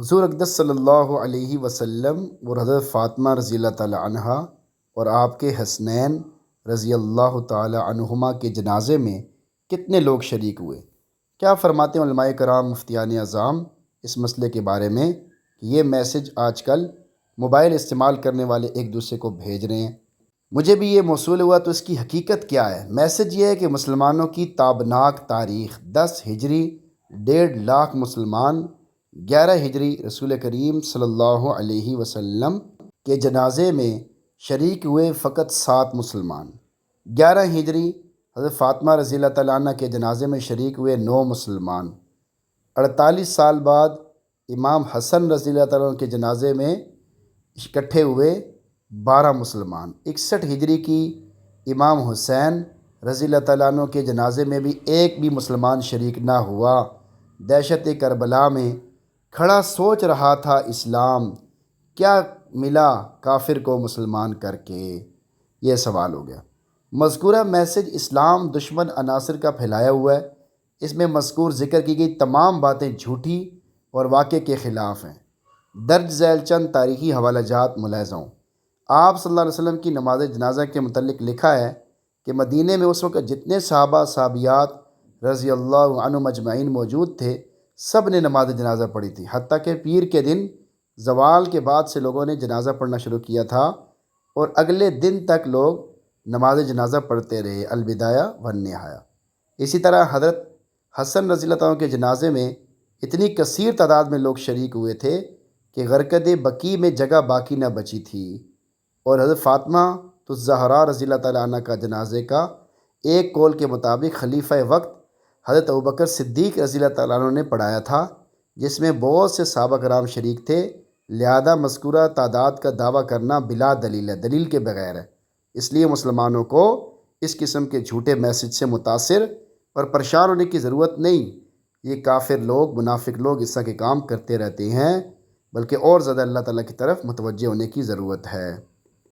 حضور اقدس صلی اللہ علیہ وسلم اور حضرت فاطمہ رضی اللہ تعالی عنہا اور آپ کے حسنین رضی اللہ تعالی عنہما کے جنازے میں کتنے لوگ شریک ہوئے؟ کیا فرماتے ہیں علماء کرام مفتیان اعظام اس مسئلے کے بارے میں کہ یہ میسج آج کل موبائل استعمال کرنے والے ایک دوسرے کو بھیج رہے ہیں؟ مجھے بھی یہ موصول ہوا تو اس کی حقیقت کیا ہے؟ میسج یہ ہے کہ مسلمانوں کی تابناک تاریخ 10 ہجری 1.5 لاکھ مسلمان 11 ہجری رسول کریم صلی اللہ علیہ وسلم کے جنازے میں شریک ہوئے فقط 7 مسلمان۔ 11 ہجری حضرت فاطمہ رضی اللہ تعالیٰ عنہ کے جنازے میں شریک ہوئے 9 مسلمان۔ 48 سال بعد امام حسن رضی اللہ تعالیٰ عنہ کے جنازے میں اکٹھے ہوئے 12 مسلمان۔ 61 ہجری کی امام حسین رضی اللہ تعالیٰ عنہ کے جنازے میں بھی ایک بھی مسلمان شریک نہ ہوا۔ دہشت کربلا میں کھڑا سوچ رہا تھا اسلام، کیا ملا کافر کو مسلمان کر کے؟ یہ سوال ہو گیا۔ مذکورہ میسج اسلام دشمن عناصر کا پھیلایا ہوا ہے۔ اس میں مذکور ذکر کی گئی تمام باتیں جھوٹی اور واقع کے خلاف ہیں۔ درج ذیل چند تاریخی حوالہ جات ملاحظہ ہوں۔ آپ صلی اللہ علیہ وسلم کی نماز جنازہ کے متعلق لکھا ہے کہ مدینہ میں اس وقت جتنے صحابہ صحابیات رضی اللہ عنہم اجمعین موجود تھے، سب نے نماز جنازہ پڑھی تھی، حتیٰ کہ پیر کے دن زوال کے بعد سے لوگوں نے جنازہ پڑھنا شروع کیا تھا اور اگلے دن تک لوگ نماز جنازہ پڑھتے رہے، البدایہ والنہایہ۔ اسی طرح حضرت حسن رضی اللہ تعالیٰ کے جنازے میں اتنی کثیر تعداد میں لوگ شریک ہوئے تھے کہ غرقد بقیع میں جگہ باقی نہ بچی تھی، اور حضرت فاطمہ الزہرا رضی اللہ تعالیٰ عنہ کا جنازے کا ایک قول کے مطابق خلیفہ وقت حضرت ابوبکر صدیق رضی اللہ تعالیٰ عنہ نے پڑھایا تھا، جس میں بہت سے صحابہ کرام شریک تھے، لہذا مذکورہ تعداد کا دعویٰ کرنا بلا دلیل ہے، دلیل کے بغیر ہے۔ اس لیے مسلمانوں کو اس قسم کے جھوٹے میسج سے متاثر اور پریشان ہونے کی ضرورت نہیں۔ یہ کافر لوگ، منافق لوگ اس طرح کے کام کرتے رہتے ہیں، بلکہ اور زیادہ اللہ تعالیٰ کی طرف متوجہ ہونے کی ضرورت ہے۔